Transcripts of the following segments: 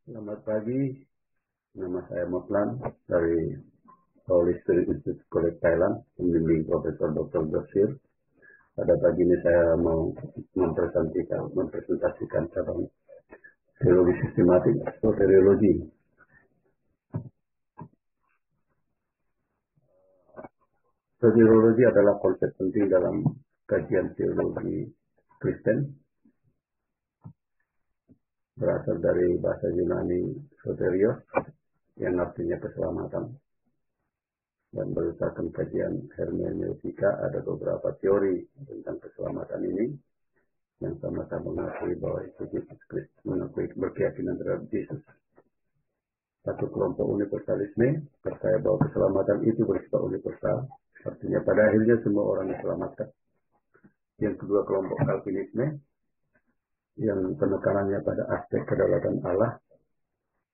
Selamat pagi, nama saya Moklan dari Holy Spirit Institute College Thailand, pembimbing Profesor Dr. Josir. Pada pagi ini saya mau mempresentasikan cabang teologi sistematik atau soteriologi. Soteriologi adalah konsep penting dalam kajian teologi Kristen. Berasal dari bahasa Yunani soterios yang artinya keselamatan. Dan berdasarkan kajian hermeneutika ada beberapa teori tentang keselamatan ini yang sama-sama mengakui bahwa itu Yesus Kristus, mengakui berkeyakinan terhadap Yesus. Satu kelompok universalisme percaya bahwa keselamatan itu bersifat universal, artinya pada akhirnya semua orang diselamatkan. Yang kedua kelompok Calvinisme yang penekanannya pada aspek kedaulatan Allah,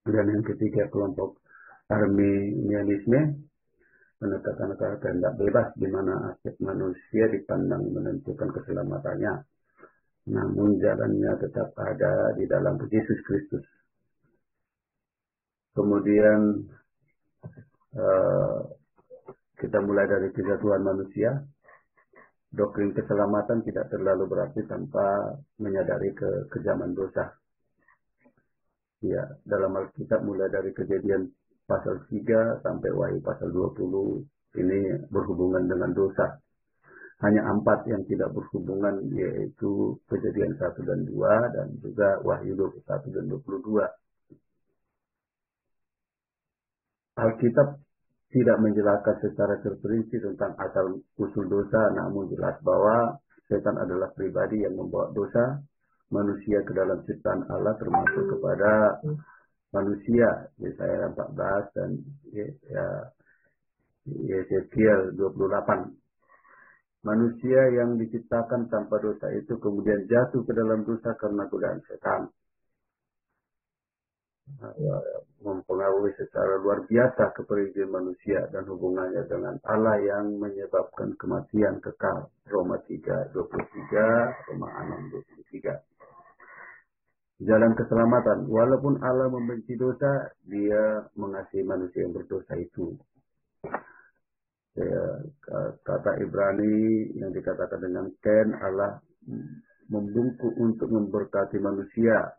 dan yang ketiga kelompok Arminianisme menetapkan kehendak bebas di mana aspek manusia dipandang menentukan keselamatannya, namun jalannya tetap ada di dalam Yesus Kristus. Kemudian kita mulai dari kejatuhan manusia. Doktrin keselamatan tidak terlalu berarti tanpa menyadari kekejaman dosa. Ya, dalam Alkitab mulai dari Kejadian pasal 3 sampai Wahyu pasal 20 ini berhubungan dengan dosa. Hanya 4 yang tidak berhubungan, yaitu Kejadian 1 dan 2 dan juga Wahyu 21 dan 22. Alkitab tidak menjelaskan secara terperinci tentang asal usul dosa, namun jelas bahwa setan adalah pribadi yang membawa dosa manusia ke dalam ciptaan Allah, termasuk kepada manusia. Yesaya 14 dan Yeskiel 28. Manusia yang diciptakan tanpa dosa itu kemudian jatuh ke dalam dosa karena godaan setan. Mempengaruhi secara luar biasa kepergian manusia dan hubungannya dengan Allah yang menyebabkan kematian kekal. Roma 3:23, Roma 6:23. Jalan keselamatan. Walaupun Allah membenci dosa, Dia mengasihi manusia yang berdosa itu. Kata Ibrani yang dikatakan dengan Ken, Allah membungkuk untuk memberkati manusia.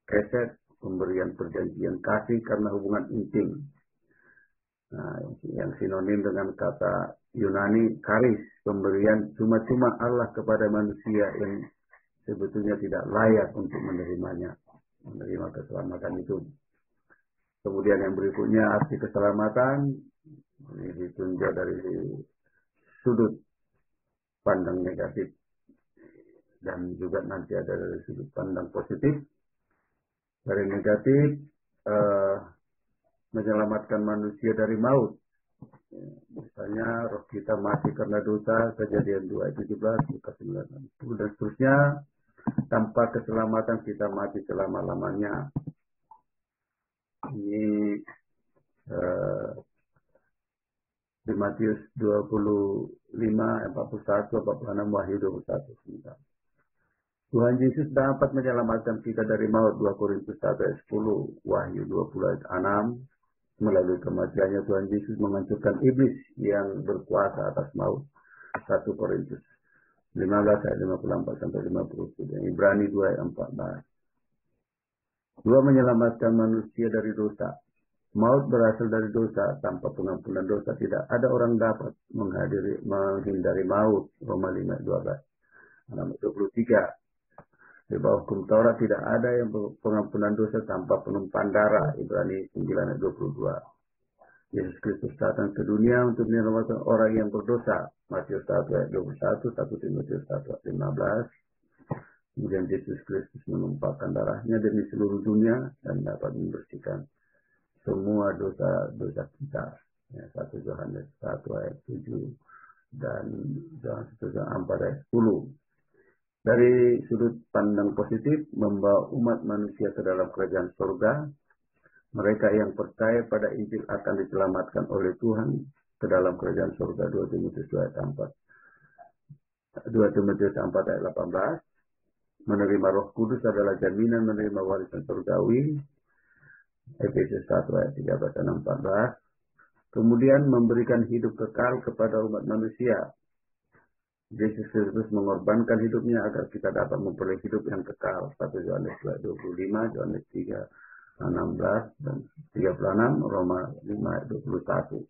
Keset, pemberian perjanjian kasih karena hubungan intim. Nah, yang sinonim dengan kata Yunani karis, pemberian cuma-cuma Allah kepada manusia yang sebetulnya tidak layak untuk menerima keselamatan itu. Kemudian yang berikutnya arti keselamatan ini ditunjuk dari sudut pandang negatif dan juga nanti ada dari sudut pandang positif. Dari negatif, menyelamatkan manusia dari maut. Misalnya roh kita mati karena dosa, Kejadian 2:17, Lukas 9:10 dan seterusnya. Tanpa keselamatan kita mati selama-lamanya. Ini di Matius 25:41-46, Wahyu 21:9. Tuhan Yesus dapat menyelamatkan kita dari maut, 2 Korintus 1:10, Wahyu 20:6. Melalui kematiannya Tuhan Yesus menghancurkan iblis yang berkuasa atas maut, 1 Korintus 15:54-50, Ibrani 2:14. Dua, menyelamatkan manusia dari dosa. Maut berasal dari dosa. Tanpa pengampunan dosa tidak ada orang dapat menghindari maut, Roma 5:12. 23. Di bawah hukum Taurat tidak ada yang pengampunan dosa tanpa penumpahan darah, Ibrani 9:22. Yesus Kristus datang ke dunia untuk menyelamatkan orang yang berdosa, Matius 1:21, 1 Timotius 1:15. Kemudian Yesus Kristus menumpahkan darahnya demi seluruh dunia dan dapat membersihkan semua dosa-dosa kita. 1 Yohanes 1:7 dan Yohanes 4:10. Dari sudut pandang positif, membawa umat manusia ke dalam kerajaan surga. Mereka yang percaya pada Injil akan diselamatkan oleh Tuhan ke dalam kerajaan surga, 2 Timotius 4:18. Menerima Roh Kudus adalah jaminan menerima warisan surgawi. Efesus 1 ayat 13 dan 14. Kemudian memberikan hidup kekal kepada umat manusia. Yesus Kristus mengorbankan hidupnya agar kita dapat memperoleh hidup yang kekal. 1 Yohanes 2:25, Yohanes 3:16 dan 36, Roma 5:21.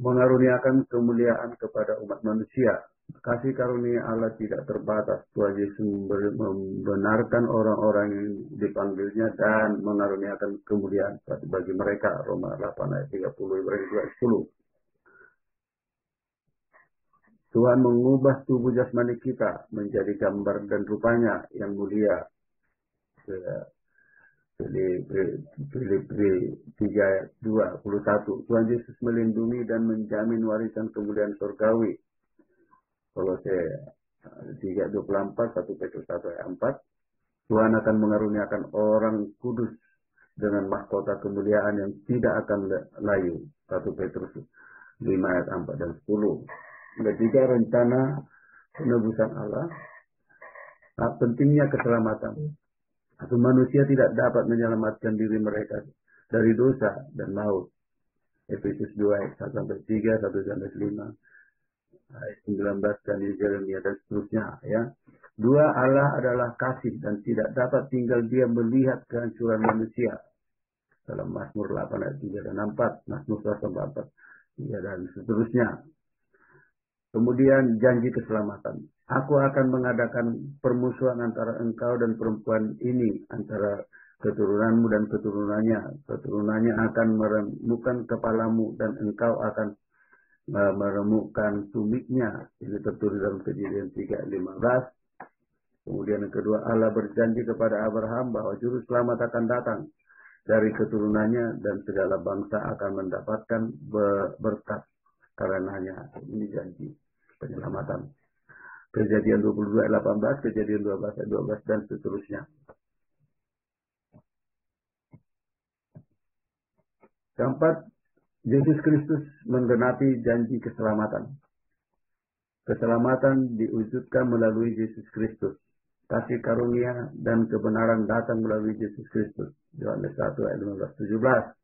Mengaruniakan kemuliaan kepada umat manusia. Kasih karunia Allah tidak terbatas. Tuhan Yesus membenarkan orang-orang yang dipanggilnya dan mengaruniakan kemuliaan bagi mereka. Roma 8 ayat 30, Ibrani 2:10. Tuhan mengubah tubuh jasmani kita menjadi gambar dan rupanya yang mulia. Filipi 3:21. Tuhan Yesus melindungi dan menjamin warisan kemuliaan surgawi. Kolose 3:24, 1 Petrus 1 ayat 4. Tuhan akan mengaruniakan orang kudus dengan mahkota kemuliaan yang tidak akan layu. 1 Petrus 5 ayat 4 dan 10. Ketiga, rencana penebusan Allah. Pentingnya keselamatan. Atau manusia tidak dapat menyelamatkan diri mereka dari dosa dan maut. Efesus 2 ayat 1-3, 1-5, ayat 19 dan Yeremia dan seterusnya. Ya. Dua, Allah adalah kasih dan tidak dapat tinggal dia melihat kehancuran manusia. Dalam Mazmur 8 ayat 3 dan 4, Mazmur 144, ya, dan seterusnya. Kemudian janji keselamatan. Aku akan mengadakan permusuhan antara engkau dan perempuan ini, antara keturunanmu dan keturunannya. Keturunannya akan meremukkan kepalamu dan engkau akan meremukkan tumiknya. Ini tertulis dalam Kejadian 3:15. Kemudian yang kedua, Allah berjanji kepada Abraham bahwa juru selamat akan datang dari keturunannya dan segala bangsa akan mendapatkan berkat karenanya. Ini janji penyelamatan. Kejadian 22 ayat 18, Kejadian 12 ayat 12 dan seterusnya. Keempat, Yesus Kristus menggenapi janji keselamatan. Keselamatan diwujudkan melalui Yesus Kristus. Kasih karunia dan kebenaran datang melalui Yesus Kristus. Yohanes 1 ayat 15-17.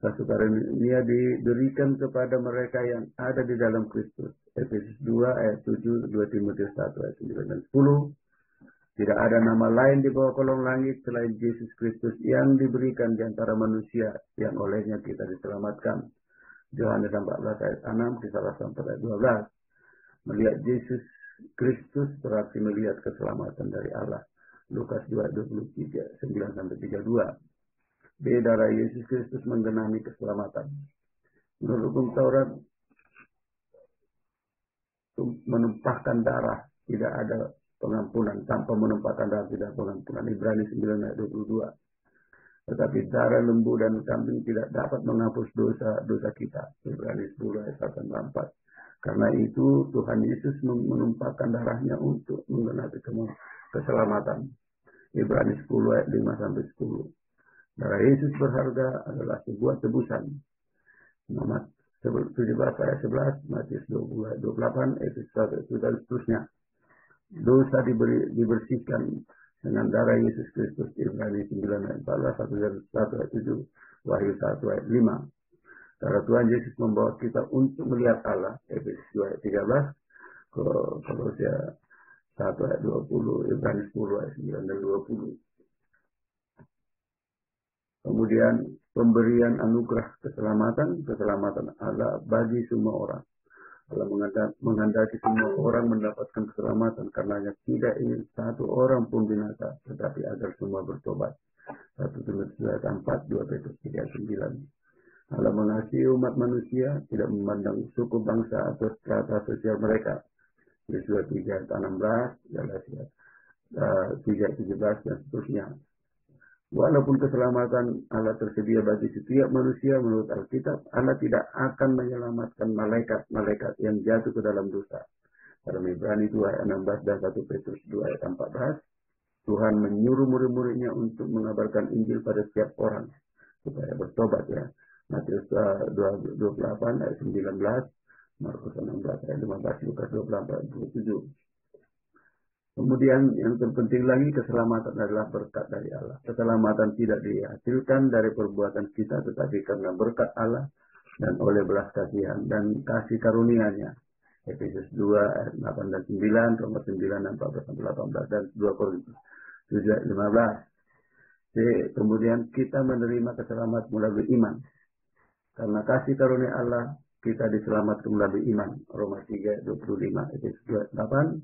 Kasih karunia diberikan kepada mereka yang ada di dalam Kristus. Efesus 2 ayat 7, 2 Timotius 1 ayat 9 dan 10. Tidak ada nama lain di bawah kolong langit selain Yesus Kristus yang diberikan di antara manusia yang olehnya kita diselamatkan. Yohanes 14 ayat 6, Kisah Rasul 4 ayat 12. Melihat Yesus Kristus berarti melihat keselamatan dari Allah. Lukas 2:23, 9-32. Darah Yesus Kristus menggenapi keselamatan. Menurut hukum Taurat, menumpahkan darah tidak ada pengampunan. Tanpa menumpahkan darah tidak ada pengampunan. Ibrani 9:22. Tetapi darah lembu dan kambing tidak dapat menghapus dosa kita. Ibrani 10 ayat 1-4. Karena itu Tuhan Yesus menumpahkan darahnya untuk menggenapi keselamatan. Ibrani 10 ayat 5-10. Darah Yesus berharga adalah sebuah tebusan. Nomor 17 ayat 11, Matius 20 ayat 28, Efesus 1 ayat 2 dan seterusnya. Dosa dibersihkan dengan darah Yesus Kristus. Ibrani 9 ayat 14, 1 ayat 7, Wahyu 1 ayat 5. Darah Tuhan Yesus membawa kita untuk melihat Allah. Efesus 2 ayat 13, Kolose 1 ayat 20, Ibrani 10 ayat 9 dan 20. Kemudian pemberian anugerah keselamatan Allah bagi semua orang. Allah menghendaki semua orang mendapatkan keselamatan karenanya tidak ingin satu orang pun binasa, tetapi agar semua bertobat. 1 Timotius 4, 2 Petrus 3:9. Allah mengasihi umat manusia, tidak memandang suku, bangsa atau strata sosial mereka. Yesus 3:16, Galatia 3:17 dan seterusnya. Walaupun keselamatan Allah tersedia bagi setiap manusia menurut Alkitab, Allah tidak akan menyelamatkan malaikat-malaikat yang jatuh ke dalam dosa. Dalam Ibrani 2 ayat 16 dan 1 Petrus 2 ayat 14, Tuhan menyuruh murid-muridnya untuk mengabarkan Injil pada setiap orang supaya bertobat, ya. Matius 28 ayat 19, Markus 16 ayat 15, Lukas 24 ayat 27. Kemudian yang terpenting lagi, keselamatan adalah berkat dari Allah. Keselamatan tidak dihasilkan dari perbuatan kita, tetapi karena berkat Allah dan oleh belas kasihan dan kasih karunia-Nya. Efesus 2 ayat 8 dan 9, Roma 9 ayat 14 sampai 18, dan 2 Korintus 7 ayat 15. Jadi, kemudian kita menerima keselamatan melalui iman. Karena kasih karunia Allah, kita diselamatkan melalui iman. Roma 3 ayat 25, Efesus 2 ayat 8.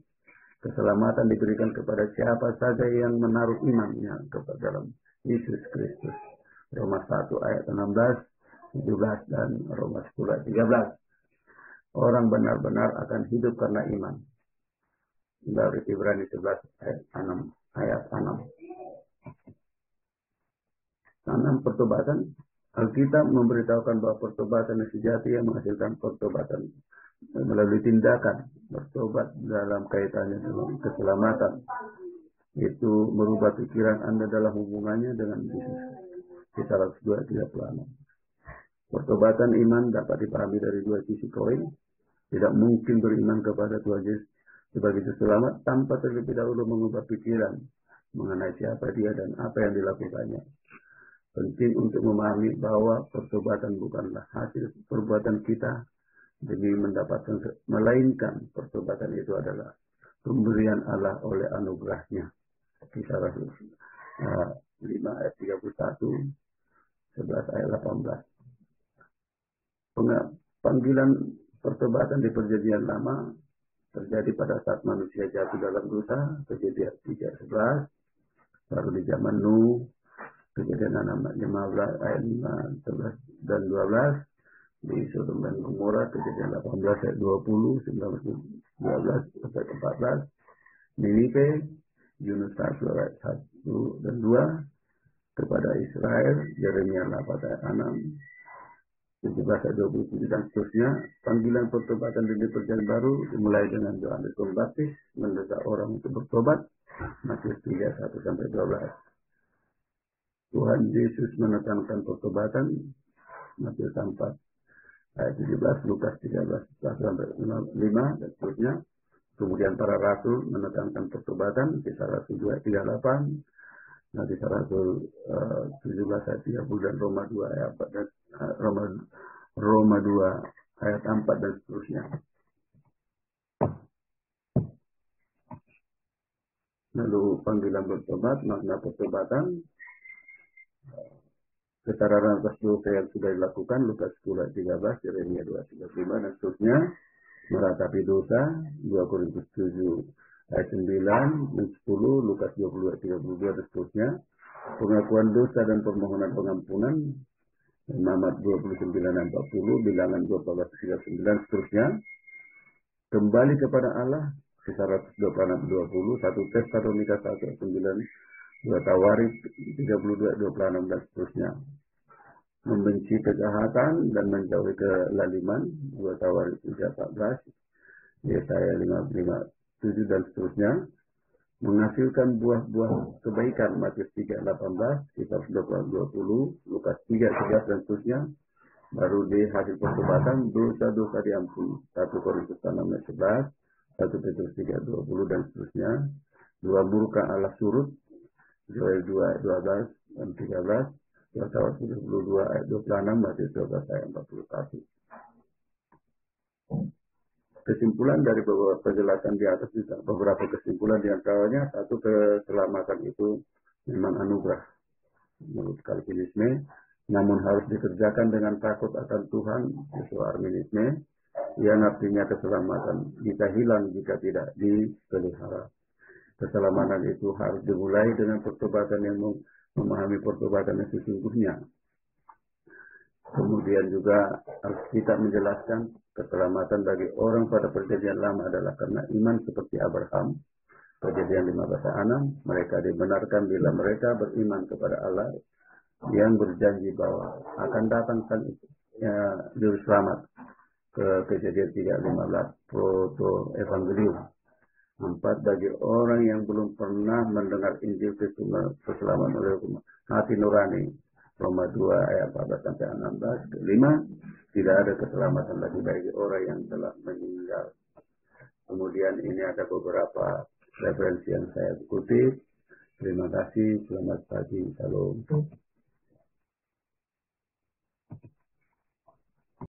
Keselamatan diberikan kepada siapa saja yang menaruh imannya kepada dalam Yesus Kristus. Roma 1 ayat 16, 17, dan Roma 10 ayat 13. Orang benar-benar akan hidup karena iman. Dari Ibrani 11 ayat 6. Ayat 6. 6 pertobatan. Alkitab memberitahukan bahwa pertobatan yang sejati yang menghasilkan pertobatan melalui tindakan bertobat dalam kaitannya dengan keselamatan. Itu merubah pikiran Anda dalam hubungannya dengan Yesus. Kisah 2:36. Pertobatan iman dapat dipahami dari dua sisi koin. Tidak mungkin beriman kepada Tuhan Yesus sebagai selamat tanpa terlebih dahulu mengubah pikiran mengenai siapa Dia dan apa yang dilakukannya. Penting untuk memahami bahwa pertobatan bukanlah hasil perbuatan kita demi mendapatkan, melainkan pertobatan itu adalah pemberian Allah oleh anugerahnya. Kisah Rasul 5 ayat 31, 11 ayat 18. Panggilan pertobatan di perjanjian lama terjadi pada saat manusia jatuh dalam dosa, Kejadian 3:11, baru di zaman Nuh, Kejadian 15 ayat 5, 11 dan 12, di Sodom dan Gomora, Kejadian 18 ayat 20, 19, 12 sampai 14, Ninive, Yunus 1 ayat 1 dan 2, kepada Israel, Yeremia 8 ayat 6, 17 ayat 27 dan seterusnya. Panggilan pertobatan di perjanjian baru dimulai dengan Yohanes Pembaptis mendesak orang untuk bertobat, Matius 3 1 sampai 12. Tuhan Yesus menekankan pertobatan, Matius 4 ayat 17, Lukas 13 sampai 5 dan seterusnya. Kemudian para rasul menekankan pertobatan, Kisah Rasul 2 ayat 38, nah Kisah Rasul 17 ayat 30 dan Roma 2 ayat 4 dan Roma 2 ayat 4 dan seterusnya. Lalu panggilan bertobat, makna pertobatan, keterangan atas dosa yang sudah dilakukan, Lukas 10 ayat 13, Yeremia 2 ayat 35 dan seterusnya. Meratapi dosa, 2 Korintus 7 ayat 9 dan 10, Lukas 20 ayat 32 dan seterusnya. Pengakuan dosa dan permohonan pengampunan, Imamat 29 ayat 40, Bilangan 12 39 dan seterusnya. Kembali kepada Allah, Kisah 126 20, 1 Tesalonika 1 ayat 9, 2 Tawarik 32 ayat 26 dan seterusnya. Membenci kejahatan dan menjauhi kelaliman, 2 Tawarik 3 14, Yesaya 55 7 dan seterusnya. Menghasilkan buah-buah kebaikan, Matius 3 18, Kisah 20, Lukas 3 11 dan seterusnya. Baru di hasil pertobatan, dosa-dosa diampuni, 1 Korintus 6 ayat 11, 1 Petrus 3 20 dan seterusnya. 2 murka Allah surut, Joel 2 ayat 12 dan 13, 2 Tawarik 32 ayat 26, Matius 12 ayat 41. Kesimpulan dari beberapa penjelasan di atas, beberapa kesimpulan diantaranya, satu, keselamatan itu memang anugerah menurut Kalvinisme, namun harus dikerjakan dengan takut akan Tuhan, yaitu Arminisme, yang artinya keselamatan bisa hilang jika tidak dipelihara. Keselamatan itu harus dimulai dengan pertobatan yang memahami pertobatan yang sesungguhnya. Kemudian juga Alkitab menjelaskan keselamatan bagi orang pada perjanjian lama adalah karena iman seperti Abraham. Kejadian 15:6, mereka dibenarkan bila mereka beriman kepada Allah yang berjanji bahwa akan datang juru selamat. Kejadian 3:15, proto evangelium. 4, bagi orang yang belum pernah mendengar Injil keselamatan oleh hati nurani, Roma 2 ayat 14 sampai 16. 5, tidak ada keselamatan lagi bagi orang yang telah meninggal. Kemudian ini ada beberapa referensi yang saya kutip. Terima kasih, selamat pagi, salam.